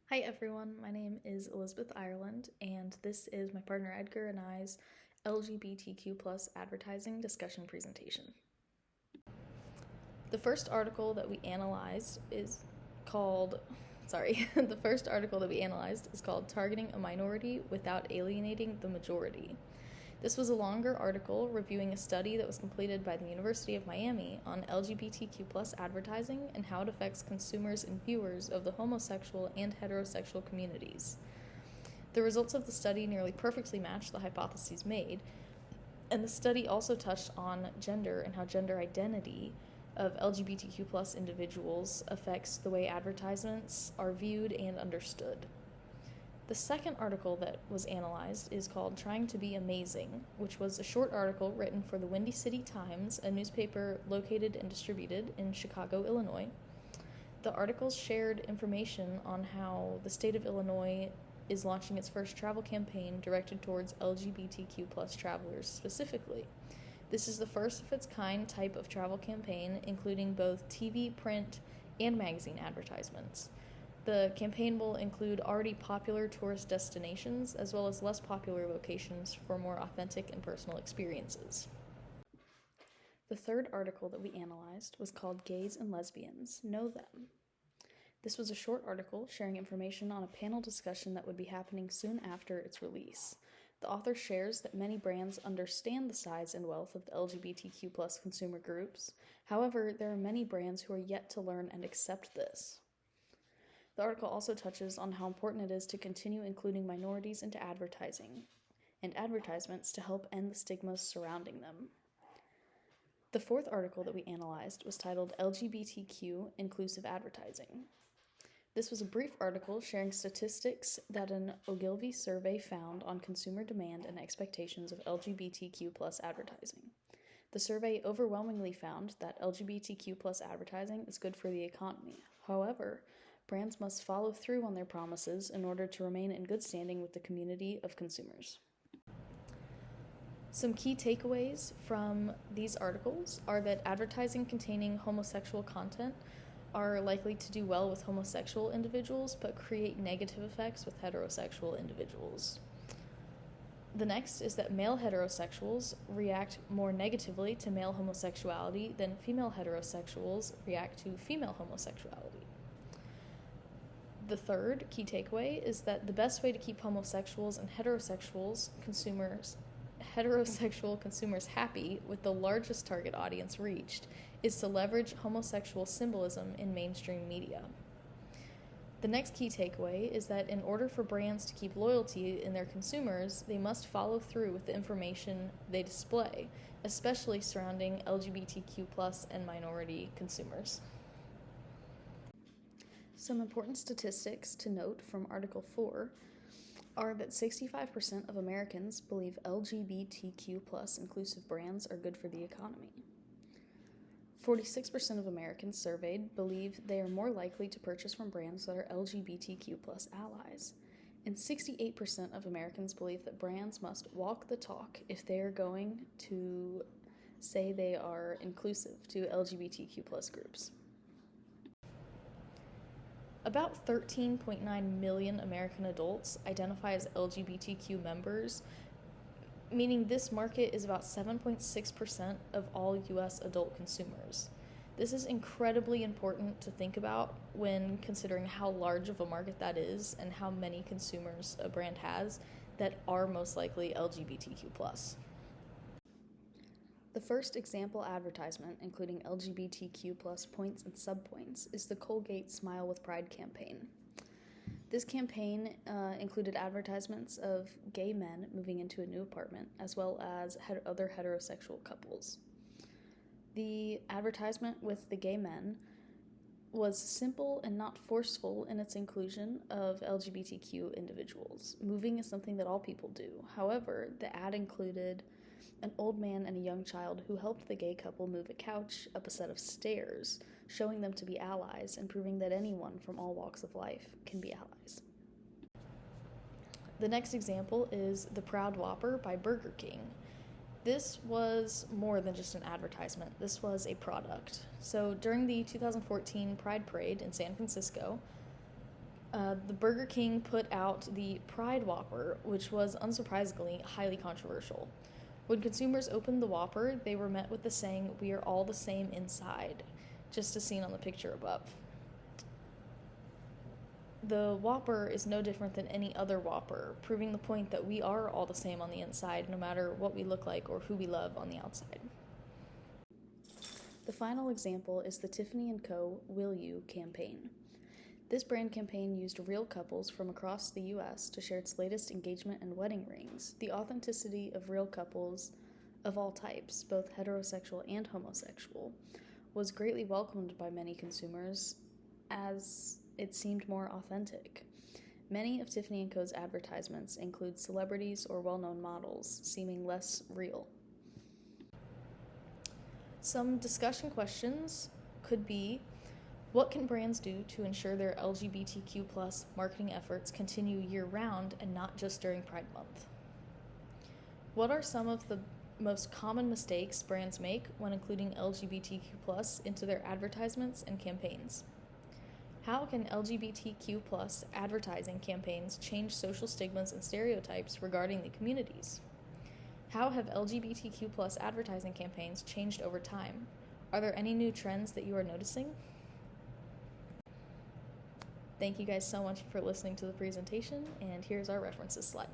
Hi everyone, my name is Elizabeth Ireland, and this is my partner Edgar and I's LGBTQ plus advertising discussion presentation. The first article that we analyzed is called, the first article that we analyzed is called Targeting a Minority Without Alienating the Majority. This was a longer article reviewing a study that was completed by the University of Miami on LGBTQ plus advertising and how it affects consumers and viewers of the homosexual and heterosexual communities. The results of the study nearly perfectly matched the hypotheses made, and the study also touched on gender and how gender identity of LGBTQ plus individuals affects the way advertisements are viewed and understood. The second article that was analyzed is called Trying to Be Amazing, which was a short article written for the Windy City Times, a newspaper located and distributed in Chicago, Illinois. The articles shared information on how the state of Illinois is launching its first travel campaign directed towards LGBTQ plus travelers specifically. This is the first of its kind type of travel campaign, including both TV, print, and magazine advertisements. The campaign will include already popular tourist destinations as well as less popular locations for more authentic and personal experiences. The third article that we analyzed was called Gays and Lesbians, Know Them. This was a short article sharing information on a panel discussion that would be happening soon after its release. The author shares that many brands understand the size and wealth of the LGBTQ plus consumer groups. However, there are many brands who are yet to learn and accept this. The article also touches on how important it is to continue including minorities into advertising and advertisements to help end the stigmas surrounding them. The fourth article that we analyzed was titled LGBTQ Inclusive Advertising. This was a brief article sharing statistics that an Ogilvy survey found on consumer demand and expectations of LGBTQ plus advertising. The survey overwhelmingly found that LGBTQ plus advertising is good for the economy. However, brands must follow through on their promises in order to remain in good standing with the community of consumers. Some key takeaways from these articles are that advertising containing homosexual content are likely to do well with homosexual individuals but create negative effects with heterosexual individuals. The next is that male heterosexuals react more negatively to male homosexuality than female heterosexuals react to female homosexuality. The third key takeaway is that the best way to keep homosexuals and heterosexual consumers happy with the largest target audience reached is to leverage homosexual symbolism in mainstream media. The next key takeaway is that in order for brands to keep loyalty in their consumers, they must follow through with the information they display, especially surrounding LGBTQ plus and minority consumers. Some important statistics to note from Article 4 are that 65% of Americans believe LGBTQ plus inclusive brands are good for the economy. 46% of Americans surveyed believe they are more likely to purchase from brands that are LGBTQ plus allies. And 68% of Americans believe that brands must walk the talk if they are going to say they are inclusive to LGBTQ plus groups. About 13.9 million American adults identify as LGBTQ members, meaning this market is about 7.6% of all U.S. adult consumers. This is incredibly important to think about when considering how large of a market that is and how many consumers a brand has that are most likely LGBTQ+. The first example advertisement, including LGBTQ plus points and subpoints, is the Colgate Smile with Pride campaign. This campaign included advertisements of gay men moving into a new apartment, as well as other heterosexual couples. The advertisement with the gay men was simple and not forceful in its inclusion of LGBTQ individuals. Moving is something that all people do. However, the ad included an old man and a young child who helped the gay couple move a couch up a set of stairs, showing them to be allies and proving that anyone from all walks of life can be allies. The next example is The Proud Whopper by Burger King. This was more than just an advertisement. This was a product. So during the 2014 Pride Parade in San Francisco, The Burger King put out the Pride Whopper, which was unsurprisingly highly controversial. When consumers opened the Whopper, they were met with the saying, "We are all the same inside," just as seen on the picture above. The Whopper is no different than any other Whopper, proving the point that we are all the same on the inside, no matter what we look like or who we love on the outside. The final example is the Tiffany & Co. Will You campaign. This brand campaign used real couples from across the US to share its latest engagement and wedding rings. The authenticity of real couples of all types, both heterosexual and homosexual, was greatly welcomed by many consumers as it seemed more authentic. Many of Tiffany & Co.'s advertisements include celebrities or well-known models, seeming less real. Some discussion questions could be, what can brands do to ensure their LGBTQ+ marketing efforts continue year-round and not just during Pride Month? What are some of the most common mistakes brands make when including LGBTQ+ into their advertisements and campaigns? How can LGBTQ+ advertising campaigns change social stigmas and stereotypes regarding the communities? How have LGBTQ+ advertising campaigns changed over time? Are there any new trends that you are noticing? Thank you guys so much for listening to the presentation, and here's our references slide.